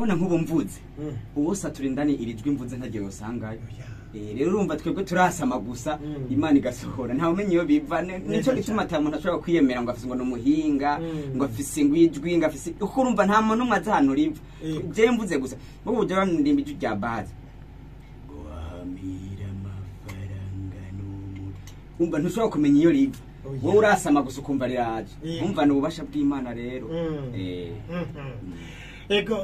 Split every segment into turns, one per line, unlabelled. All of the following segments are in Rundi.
urabona nk'ubu mvuze uwo saturindani irijwi mvuze ntagiye usangayo rero urumva twebwe turasama gusa Imana igasohora nta umenye iyo biva nico gituma atamuntu ashobora kwiyemera ngo afise ngo numuhinga ngo afise ingwijwi ngo afise uko urumva nta muntu umwe azahano riva je mvuze gusa bo buje bamndimba ijwi rya base guhamira amafaranga umva ntushobora kumenya iyo riva wowe urasama gusa ukumva riraje umva n'ububasha bw'Imana rero
ego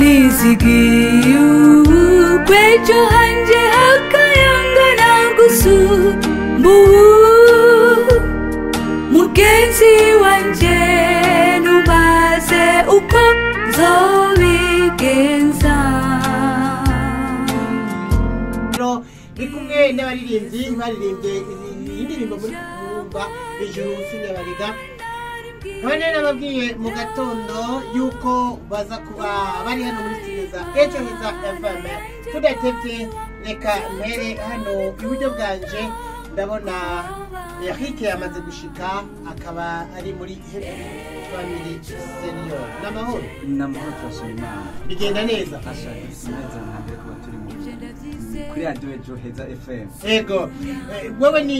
nizigiye kwejo hanje hakayangana gusumbu mugenzi wanje nubaze uko zobigenza
ikumwe n'abaririmbyi baririmbye indirimbo muri kumva ijuru sinyabariga none nababwiye mu gatondo yuko baza kuba bari hano muri studio za heza FM tudatevye reka mpere hano iburyo bwanje ndabona Eric yamaze gushika akaba ari muri Happy-Ric Family Senior namahoro
turashima
bigenda neza
neza ntabwo kuba turi kuri radio heza FM
ego wewe ni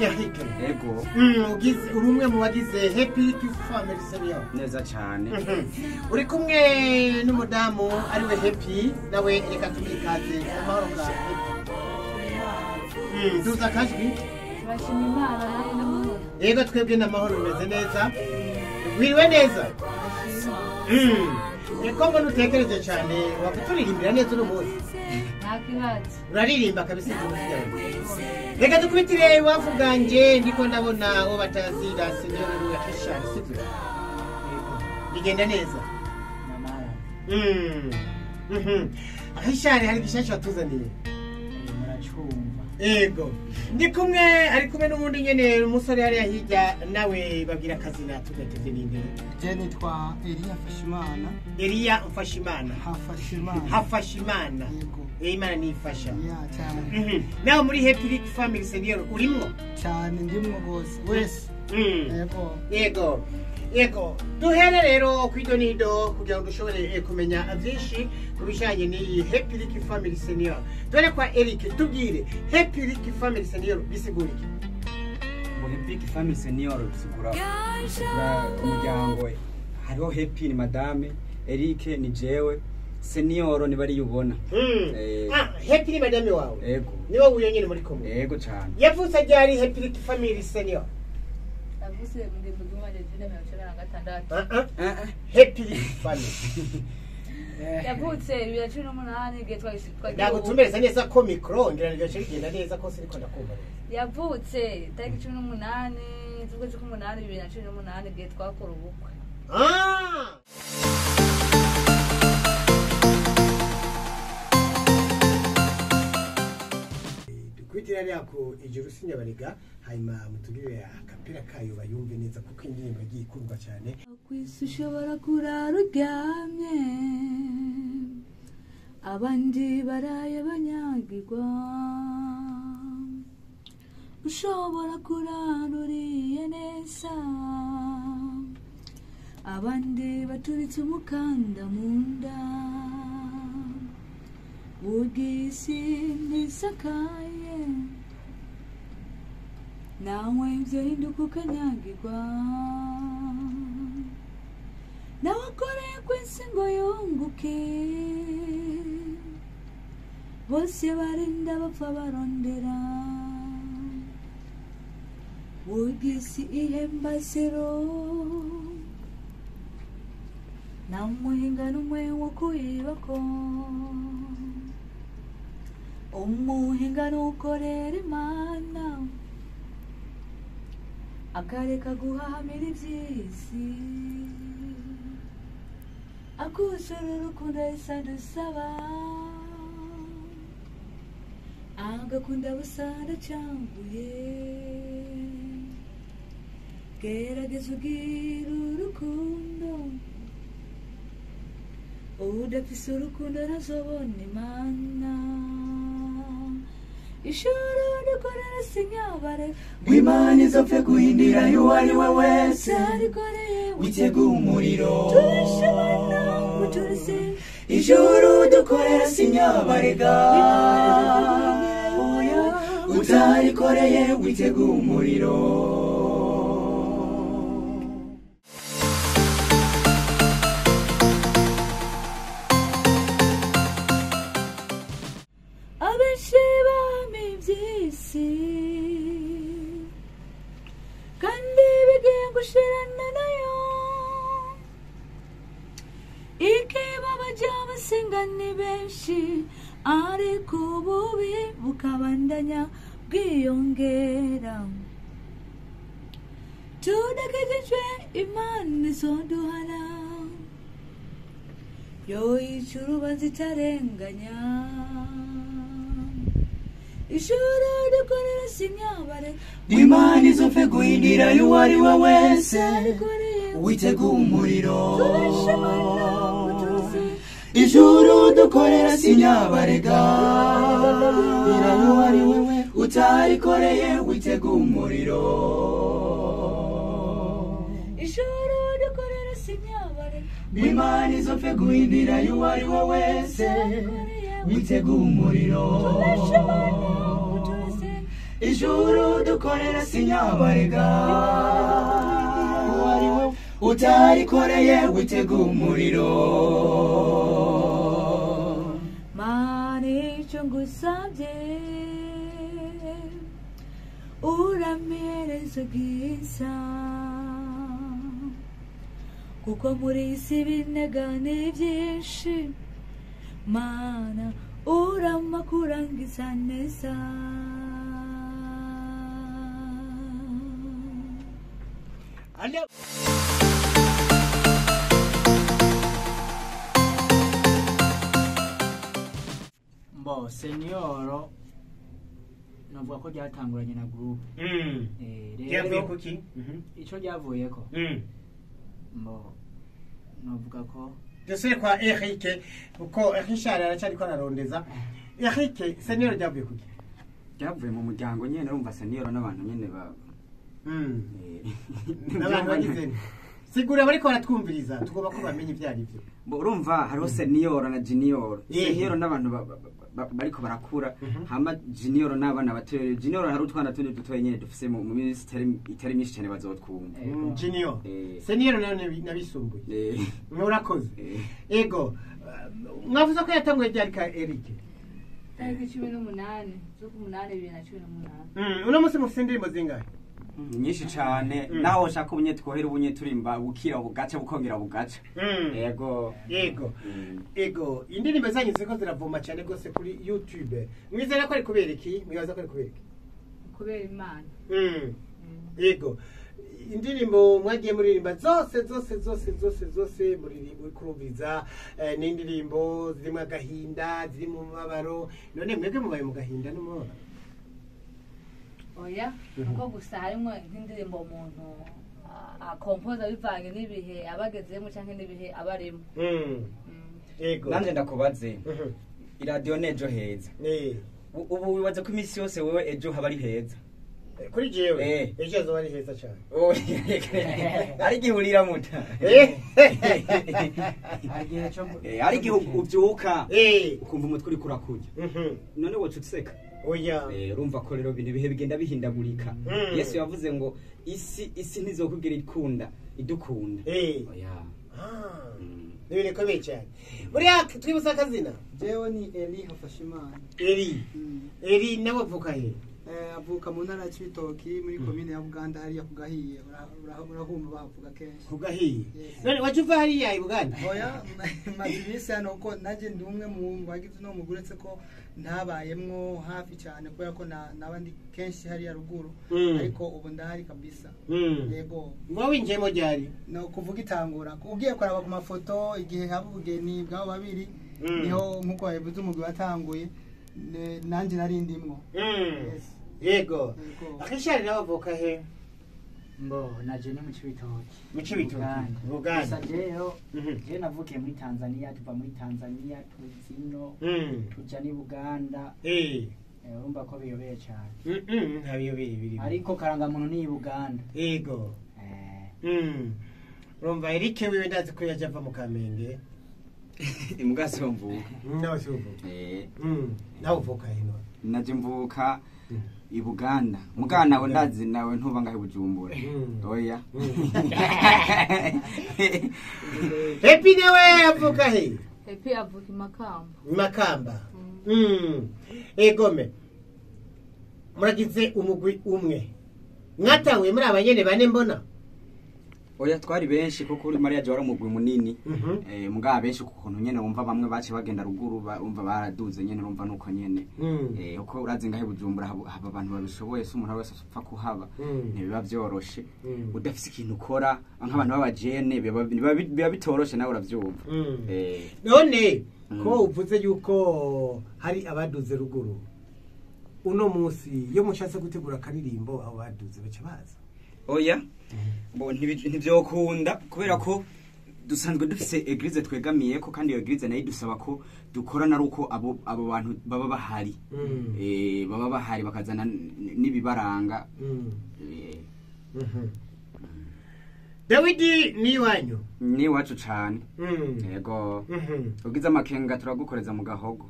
Eric
ego
ugize urumwe mu bagize Happy-Ric Family Senior
neza cyane
uri kumwe n'umudamu ariwe Happy nawe reka tumikaze amahoro ka duza kajwi yego twebwe n'amahoro meze neza wiriwe neza niko mbona utekereje cyane wakuturirimbira neza uno munsi uraririmba kabisa reka dukubitire iwafu bwanje ndiko ndabona uwo batazira Senior Happy-Ric sibyo bigenda neza Happy-Ric hari gishasha watuzaniye ego ndi kumwe ari kumwe n'ubundi nyene umusore yari hirya nawe babwira akazina tugateze n'imbere
je nitwa
Elia Mfashimana
yego
Imana nifasha
cyane
nawe muri Happy-Ric Family Senior urimwo
cyane ndimwo gose wese
yego duhere rero kwidonido kugira ngo dushobore kumenya byinshi kubishanye ni Happy-Ric Family Senior dore kwa Eric tubwire Happy-Ric Family Senior bisigura iki
Happy-Ric Family Senior bisigura umuryango hariho Happy ni madame Eric ni jewe Senior ni bari yubona
Happy ni madame wawe
yego
niwe uyo nyine muri kumwe
yego cyane
yavutse ryari Happy-Ric Family Senior
avuse muri bugumane jina 16
Happy-Ric Family
yavutse 2018 gihe twagishitwa
ndagutumbereza neza ko micro ngira ngo cyigenda neza ko siriko ndakumva
yavutse tariki 18 z'ukwezi kwa 8 2018 gihe twakora ubukwe
kwitira yako ijuru sinyabariga hayima mutugire akapira kayo bayumve neza kuko indirimbo igiye ikurwa cyane
kwisushobora kuraruryamye abandi baraye banyagirwa ushobora kuraruriye neza abandi baturitse umukanda munda ugisi nisakaye nawe ibyo hinduka ukanyagirwa nawe akoreye kwisi ngo yunguke bose barinda bapfa barondera ugisi ihembasiro namuhinga n'umwe wo kuyibako umuhinga n'ukorera Imana akareka guhamira iby'isi akuzura urukundo isa dusaba agakunda busara cyambuye gerageza ugira urukundo udafise urukundo ntazobona imana ishuri dukorera sinyabare
w'imana izopfe guhindira uwariwe wese witega umuriro
turashimana uturese
ijuru dukorera sinyabarega utarikoreye witega umuriro
abenshi bami by'isi kandi bigiye gushirana nayo ikibaba by'abasenga ni benshi ariko ububi bukabandanya bwiyongera tudakijijwe imana izoduhana yo yica urubanza itarenganya ishuri dukorera sinyabare
imana izopfe guhindira uwariwe wese witega umuriro ijuru dukorera sinyabarega uwariwe utarikoreye witega umuriro
ishuri dukorera sinyabare
imana izopfe guhindira uwariwe wese witega umuriro ijuru dukorera sinyabarega uwariwe utarikoreye witega umuriro
mani icyo ngusabye uramereza bwiza kuko muri isi binega ni byinshi mana urama kurangiza neza
mbo senior navuga ko ryatanguranye na group
yavuye kuki
ico ryavuyeko mbo navuga ko
dusubire kwa Eric kuko Richard aracyariko ararondeza Eric senior ryavuye kuki
ryavuye mu muryango nyene urumva senior n'abantu nyene ba
n'abantu bagize sigura bariko baratwumviriza tugomba ko bamenye ivyari byo
urumva hariho senior na junior senior n'abantu bariko barakura hama junior n'abana batoye junior hari utwana tundi dutoye nyene dufise mu ministeri itari myinshi cyane bazotwumva
junior senior nabisumbuye murakoze ego mwavuze ko yatanguye ryari ka Eric
tariki 18 z'umunani 2018
uno musi mufise indirimbo zingahe
nyinshi cyane naho ushaka ubunye twohera ubunye turimba bukira bugaca bukongera bugaca
ego indirimbo zanyu ziko ziravuma cyane gose kuri YouTube mwizera ko ari kubera iki mwibaza ko ari kubera iki
kubera imana
ego indirimbo mwagiye muririmba zose muri kurumviza n'indirimbo zirimo agahinda zirimo mabaro none mwebwe mubaye mu gahinda n'umubabaro
oya kuko gusa harimo nk'indirimbo umuntu akompoza bivanye n'ibihe abagezemo cyangwa n'ibihe abarimo
yego
nanje ndakubaze iradiyo nejo heza ubu wibaza ko iminsi yose wewe ejo haba ari heza
kuri jewe ejo azoba ari heza cyane
ari gihurira muta ari gihugu ubyuka ukumva umutwe uri kurakurya none wocu useka
oya
urumva ko rero ibintu bihe bigenda bihindagurika Yesu yavuze ngo isi ntizokubwira ikunda idukunda oya
nibire komeye cyane buriya twibuza akazina
jewe ni Eli Hafashimana
Eli nawe avuka he
avuka mu ntara y'Ibitoki muri komine ya Buganda hariya kugahiye urahumva bavuga kenshi
kugahiye none wajuva hariya i Buganda
oya mazibise hano ko naje ndi umwe mu bagize no muguretse ko ntabayemwo hafi cyane kubera ko nabandi kenshi hariya ruguru ariko ubu ndahari kabisa yego
ngo winjemo ryari
no kuvuga itangura ugiye kuraba ku mafoto igihe haba ubugeni bwabo babiri niho nkuko yavuze umugwi watanguye nanjye nari ndimwo.
Yego akishari nawe avuka he?
Mbo naje ni mu Cibitoke.
Mu Cibitoke Uganda.
Gusa jeyo je navukiye muri Tanzania, tuva muri Tanzania tuzino tuja ni Uganda. Urumva ko biyobeye cyane.
Ntabiyobeye biri.
Ariko karanga muntu ni Uganda.
Yego. Urumva Eric wiwe ndazi ko yaje ava mu Kamenge.
Imugaso mvuka.
Nawe uvuka. Nawe uvuka hino.
Naje mvuka i Buganda. Mugana ndazi nawe ntuba ngahe Bujumbura. Oya.
Happy nawe avuka he?
Happy avuka Makamba.
Makamba. Egome. Muragize umugwi umwe. Mwatawe muri abanyene bane mbona.
Oya twari benshi kuko uri Maria Jawara umugwi munini. Muga benshi kukuntu nyene wumva bamwe bace bagenda ruguru bumva baraduze nyene urumva nuko nyene. Uko urazi ngahe Bujumbura haba abantu babishoboye se umuntu wese apfa kuhaba. Ntibiba byoroshe. Udafise ikintu ukora nk'abantu babajene biba bitoroshe nawe uravyumva.
None ko uvuze yuko hari abaduze ruguru. Uno munsi yo mushatse gutegura karirimbo abo baduze bace baza.
Oya. Bo ntivyokunda kubera ko dusanzwe dufise eglise twegamiye ko kandi iyo eglise nayo dusaba ko dukorana ruko abo bantu baba bahari. Baba bahari bakazana nibibaranga.
Dawidi ni wanyu.
Ni wacu cyane. Yego. Ugize amakenga turagukoreza mu gahogo.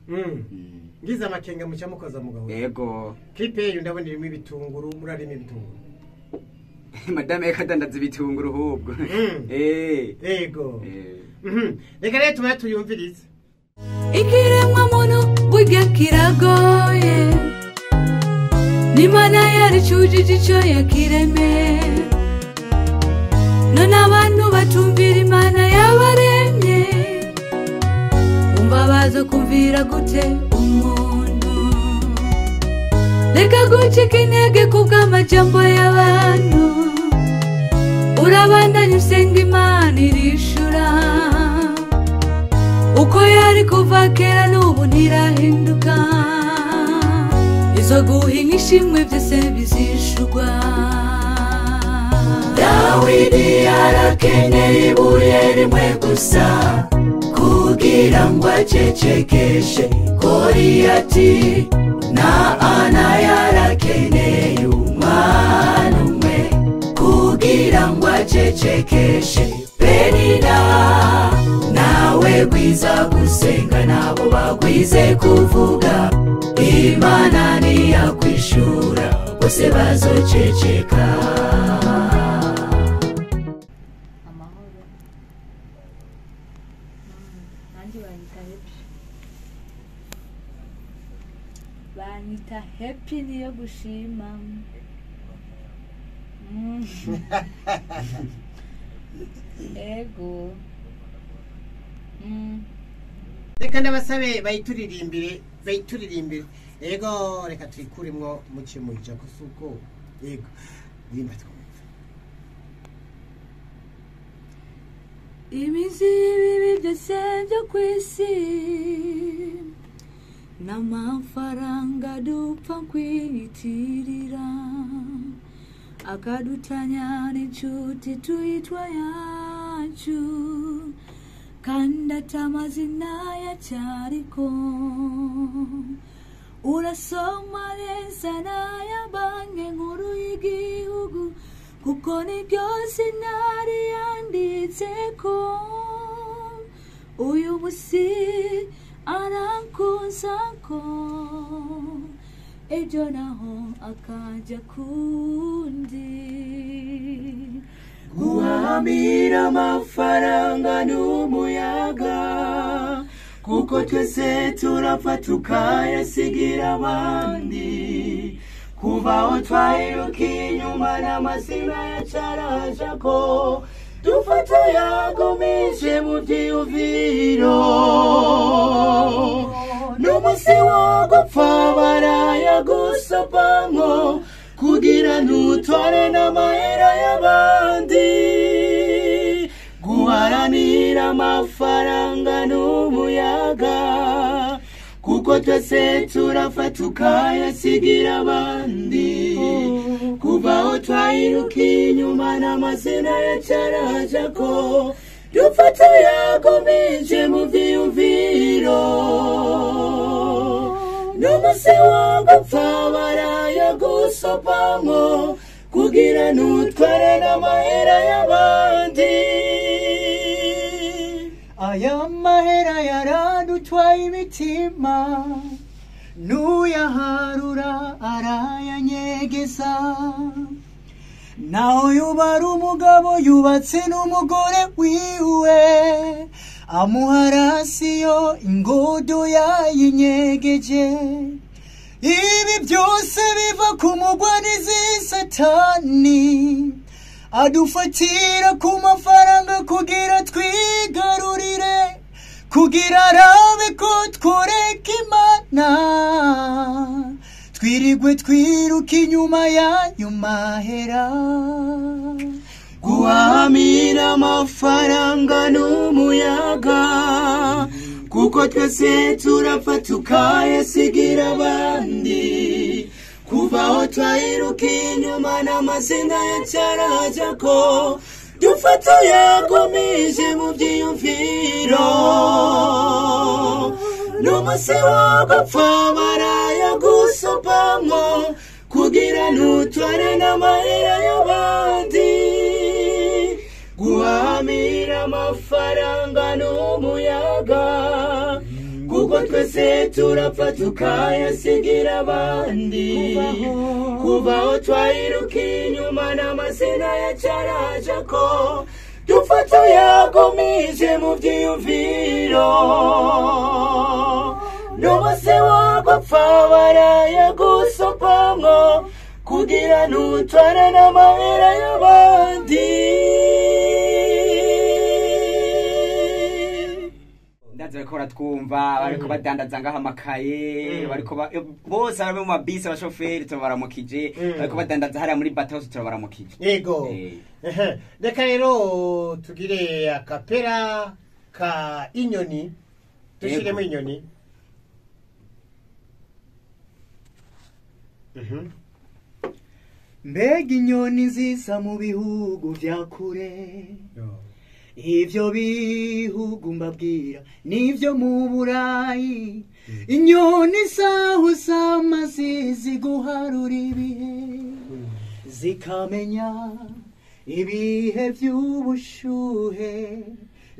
Ngize amakenga mucya mukoza mu gahogo.
Yego.
Clip yo ndabona irimo ibitunguru murarimo ibitunguru.
Madame ekadandaza ibitunguru hubwo.
Yego. Reka rero tumwe tuyumvirize.
Ikiremwa muntu burya kiragoye. Nimana yari cujije ico yakireme. None abantu batumvira Imana yabaremye. Umva bazo kumvira gute umuntu. Reka gucika intege kubw'amajambo y'abantu. Urabandanya usenga Imana irishura. Uko yari kuva kera n'ubu ntirahinduka. Izo guhinga ishimwe byose bizishurwa. Dawidi arakeneye ibuye rimwe gusa kugira ngo acecekeshe Goliyati. Na Ana yarakeneye umwana umwe kugira ngo acecekeshe Penina. Nawe gwiza gusenga nabo bagwize kuvuga Imana niyakwishura bose bazoceceka.
Amahoro. Nanjye banyita Happy niyo gushima. Ego.
Reka ndabasabe bayituririmbire. Ego reka tuyikurimwo muce muja kusuko. Yego. Rimba twumva.
Imizi y'ibibi byose byo kwisi n'amafaranga dupfa kwiyitirira akadutanya n'inshuti tuyitwa yacu kandi atamazina yacyariko. Urasoma neza n'aya banki nkuru y'igihugu kuko niryo zina riyanditseko. Uyu musi arankuzako ejo naho akajya kundi.
Guhamira amafaranga n'umuyaga kuko twese turapfa tukayasigira abandi. Kuvaho twayirukiye inyuma n'amazina yacarajako dufata yagumije mu byiyumviro. N'umusi wo gupfa barayagusopamwo kugira ntutware n'amahera y'abandi. Guharanira amafaranga n'umuyaga kuko twese turapfa tukayasigira abandi kuva aho twayirukiye inyuma n'amazina yacaraja ko dupfa tuyakomeje mu vyiyumviro n'umusi wo gupfa barayagusopamwo kugira ntutware n'amahera y'abandi
aya mahera yaradutwaye imitima nuyaharura arayanyegeza naho yubara umugabo yubatse n'umugore wiwe amuharasiyo ingodo yayinyegeje ibi byose biva ku mugwanizi satani adufatira ku mafaranga kugira twigarurire kugira arabe ko tworeka imana twirigwe twiruka inyuma y'ayo mahera
guhamira amafaranga n'umuyaga kuko twese turapfa tukayasigira abandi kuva aho twayirukiye inyuma n'amazina yacaraja ko dufata yagumije mu vyiyumviro n'umusi wo gupfa barayagusopamwo kugira ntutware n'amahera y'abandi guhamira amafaranga n'umuyaga kuko twese turapfa tukayasigira abandi kuva aho twayirukiye inyuma n'amazina yacaraja ko dufata yagumije mu vyiyumviro n'umusi wo gupfa barayagusopamwo kugira ntutware n'amahera y'abandi
bariko baratwumva bariko badandaza ngaho amakaye bariko bose bari mu mabisi abashoferi turabaramukije bariko badandaza hariya muri bato turabaramukije
yego reka rero tugire akapera ka inyoni dushiremo inyoni
mbega inyoni nziza mu bihugu vya kure ivyo bihugu mbabwira nivyo mu Burayi inyoni zaho zamaze ziguharura ibihe zikamenya ibihe vy'ubushuhe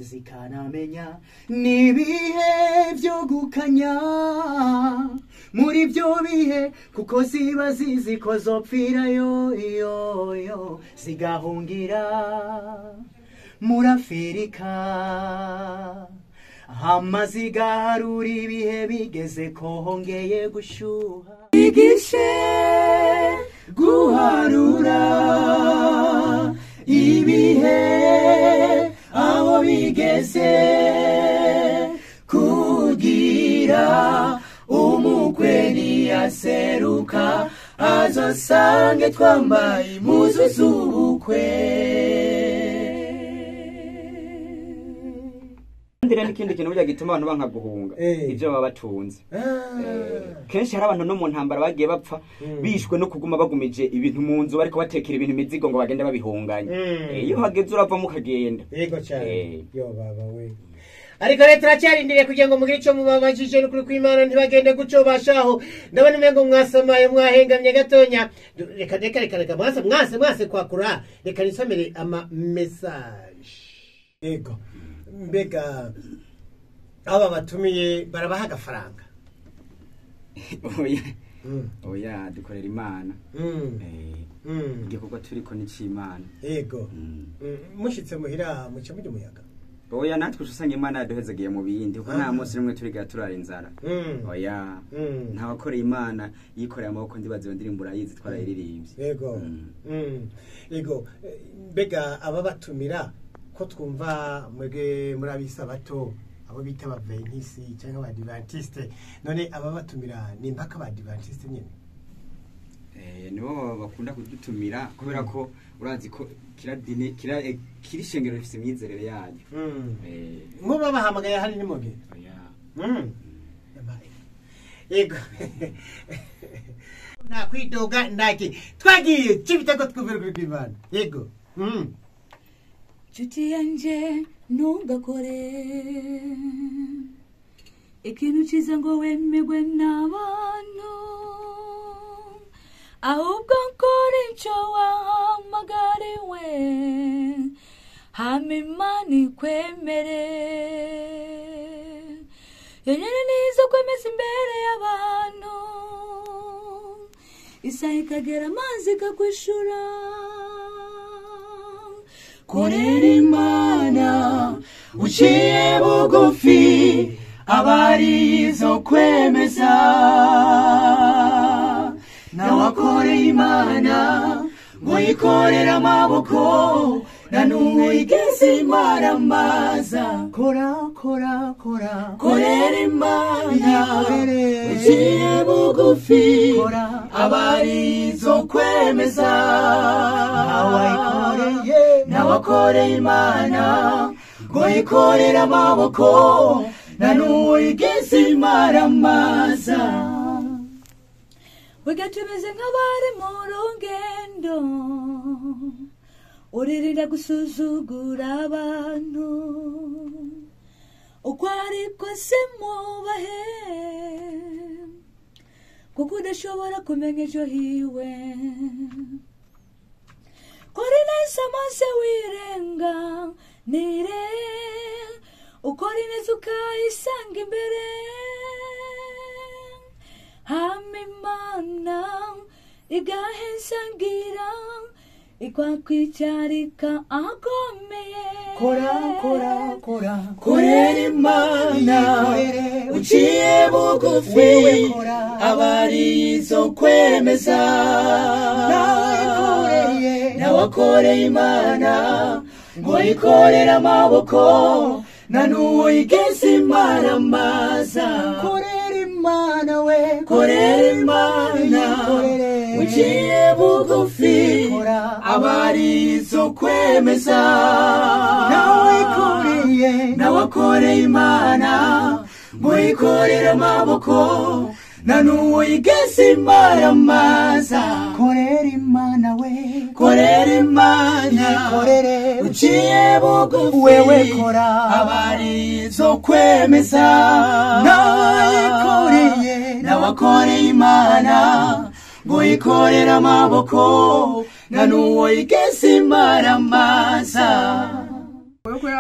zikanamenya n'ibihe vyo gukanya muri vyo bihe kuko ziba zizi ko zopfirayo yo zigahungira muri Afurika hama zigaharura ibihe bigeze ko hongeye gushuha
igishe guharura ibihe aho bigeze kugira umukwe niyaseruka azosange twambaye impuzu z'ubukwe.
ndira n'ikindi kintu burya gituma abantu banka guhunga ivyo baba batunze kenshi hari abantu no mu ntambara bagiye bapfa bishwe no kuguma bagumije ibintu mu nzu bariko batekera ibintu imizigo ngo bagende babihunganya iyo hageze urava mu kagenda
yego cyane yo baba we ariko rero turacyarindiriye kugira ngo mugire ico mubabajije n'ukuri kw'Imana ntibagende guco bashaho ndabona umengo mwasamaye mwahengamye gatonya reka mwase kwakura reka nisomere ama message yego mbega aba batumiye barabaha agafaranga
oya dukorera Imana igikogwa turiko n'icimana
yego mushitse muhira muce mujye muyaga
oya natwe usanga Imana yaduhezagiye mu bindi kuko nta munsi rimwe turiga turara inzara oya nta bakoreye Imana yikoreye amaboko ndibaze ndirimbo urayizi twarayiririmbye
yego yego mbega aba batumira ko twumva mwege muri abisa bato abo bita abaventisi cyangwa abadivantiste none aba batumira ni mpaka abadivantiste nyene
nibo bakunda kudutumira kubera ko urazi ko kiri shengero rifise imyizerere yayo
muba bahamagaye hari ni muge Ego. Na kwidoga ndaki. Twagiye cibitako twumvira kuri kw'Imana. Ego.
Nshuti yanje ntugakore ikintu cyiza ngo wemerwe n'abantu, ahubwo nkora icyo wahamagariwe, hama Imana ikwemere. Yonyine nizo kwemeza imbere y'abantu, isaha ikagera amazi ikakwishura.
Korera Imana uciye bugufi, abarizo kwemeza. Nawe akorera Imana ngo yikorere amaboko, na n'umwe igeze imaramaza. Kora korera Imana uciye bugufi, abarizo kwemeza. Nawe akorera Imana ngo yikorere amaboko, na n'umwe igeze imaramaza.
Wega tumeze nk'abari mu rugendo, uririnda gusuzugura abantu, uko ariko se mubahe, kuko udashobora kumenya ejo hiwe. Kora neza maze wirenga nire, ukora neza ukayisanga imbere. Hama Imana igahezagira, ikwakwicarika akomeye.
Korera Imana uciye bugufi, abarizo kwemeza. Nawe akorera Imana ngo yikorere amaboko, na n'uwo igeze imaramaza. Korera Imana uciye bugufi, abarizo kwemeza. Nawe akorera Imana ngo yikorere amaboko, na n'uwo igeze imaramaza. Korera Imana uciye bugufi, wewe kora abarizo kwemeza. Nawe akorera Imana ngo yikorere amaboko, na n'uwo igeze imaramaza.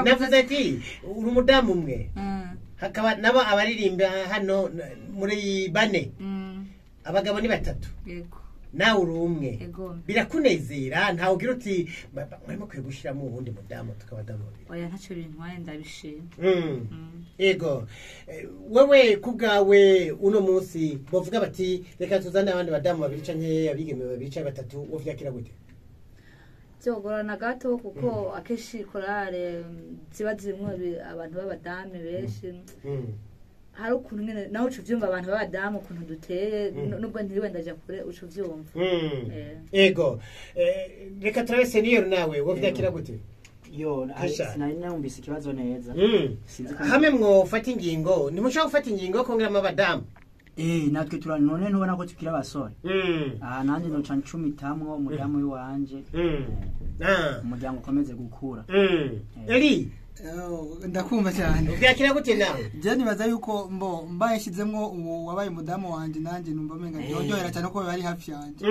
Navuze ati uri umudamu umwe, hakaba nabo abaririmba hano muri bane, abagabo ni batatu, nawe uri umwe. Birakunezera? Ntawe ugira uti mwarimo kwiye gushyiramo ubundi mudamu tukabadamu babiri?
Oya, ntacyo bintwaye, ndabishima.
Ego, wewe kubwawe uno munsi bavuga bati reka tuzane abandi badamu babiri canke abigeme babiri canke batatu, wovyakira gute?
Byogorana gato kuko akeshi korale ziba zimwe abantu b'abadamu benshi. Hari ukuntu nyine nawe ucuvyumva abantu b'abadamu ukuntu duteye, nubwo ntiriwe ndaja kure ucuvyumva.
Ego, reka turabe senior nawe wovyakira gute?
Yo, sinari numvise ikibazo neza.
Hamwe mwofata ingingo, nimushaka gufata ingingo kongeramo abadamu.
Natwe none ntubona ko tukira abasore. Nanjye noca ncumitamwo umudamu w'iwanje, umuryango ukomeze gukura.
Eri ndakumva cyane.
Uvyakira gute nawe?
Je nibaza yuko mbaye nshizemwo wabaye umudamu wanje, nanjye numva menga ndyohera cyane ko bari hafi yanje.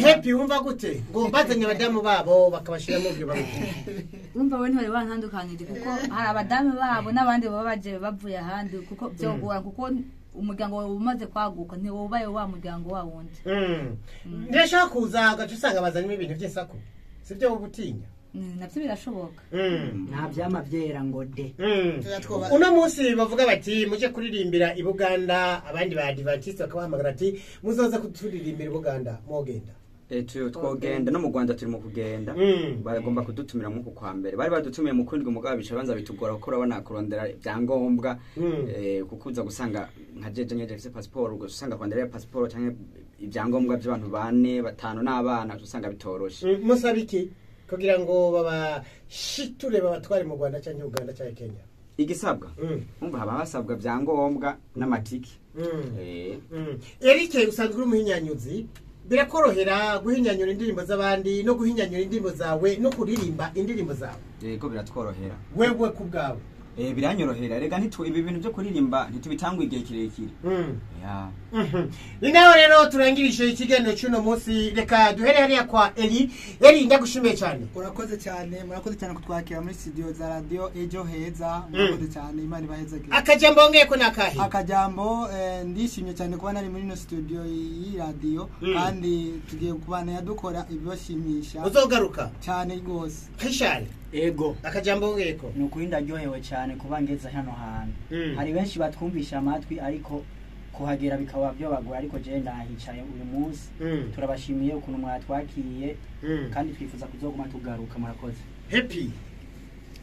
Happy wumva gute? Ngo bazanye abadamu babo bakabashiramo byo baruti.
Urumva we ntari bantandukanije kuko hari abadamu babo n'abandi baba baje bavuye ahandi, kuko byogora kuko umuryango wawe umaze kwaguka ntiwobaye wa muryango wa wundi.
Ndashaka kuza gacu usanga bazanye ibintu by'isako. Sibyo ubutinya?
Navyo birashoboka.
Nta vyama vyera ngo de.
Uno munsi bavuga bati muje kuririmbira i Buganda, abandi ba Adventiste bakabahamagara ati muzoza kuturirimbira i Buganda, mogenda.
Twogenda no mu Rwanda turi mu kugenda, bagomba kudutumira mu kwa mbere. Bari badutumiye mu kundi mugabo bicabanza bitugora gukora bana kurondera byangombwa, kukuza gusanga nka jeje nyeje passport, gusanga kwandera passport cyangwa ibyangombwa by'abantu bane batanu n'abana usanga bitoroshe.
Musabiki kugira ngo baba shiture babatware mu Rwanda cyangwa Uganda cyangwa Kenya.
igisabwa umva haba hasabwa byangombwa n'amatiki
Eric usanzwe uri umuhinyanyuzi birakorohera guhinyanyura indirimbo z'abandi no guhinyanyura indirimbo zawe no kuririmba indirimbo zawe
yego biratworohera
wewe ku bwawe
biranyorohera rega ibi bintu byo kuririmba ntitubitangwa igihe kirekire
ni nawe rero turangirije ikiganiro cy'uno munsi reka duhere hariya kwa Eri ndagushimiye cyane
urakoze cyane kutwakira muri studio za radio ejo heza murakoze cyane imana ibahezagire
akajambo ngeye ko nakahe
akajambo ndishimye cyane kuba nari muri no studio yi radio kandi tugiye kubana yadukora ibibashimisha
uzogaruka
cyane rwose
hishari
ego
akajambo ngeko
nukuri ndaryohewe cyane kuba ngeze hano hantu hari benshi batwumvisha amatwi ariko kuhagera bikaba byo bagura ariko je ndahicaye uyu munsi turabashimiye ukuntu mwatwakiye kandi twifuza kuzoguma tugaruka murakoze
Happy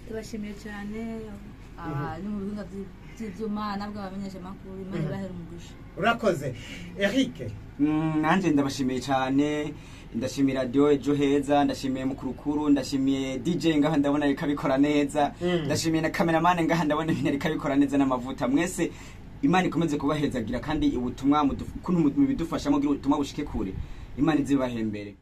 tubashimiye cyane ni mu bihinga by'ivyuma nabwo abamenyesha makuru imana bahera umugisha
urakoze Eric
nanje ndabashimiye cyane ndashimira radio ejo heza ndashimiye mukurukuru ndashimiye DJ ngaha ndabona ikabikora neza ndashimiye na cameraman ngaha ndabona ibintu ikabikora neza n'amavuta mwese imana ikomeze kubahezagira kandi ubutumwa kukuntu mudufasha mugira ubutumwa bushike kure imana izibahembere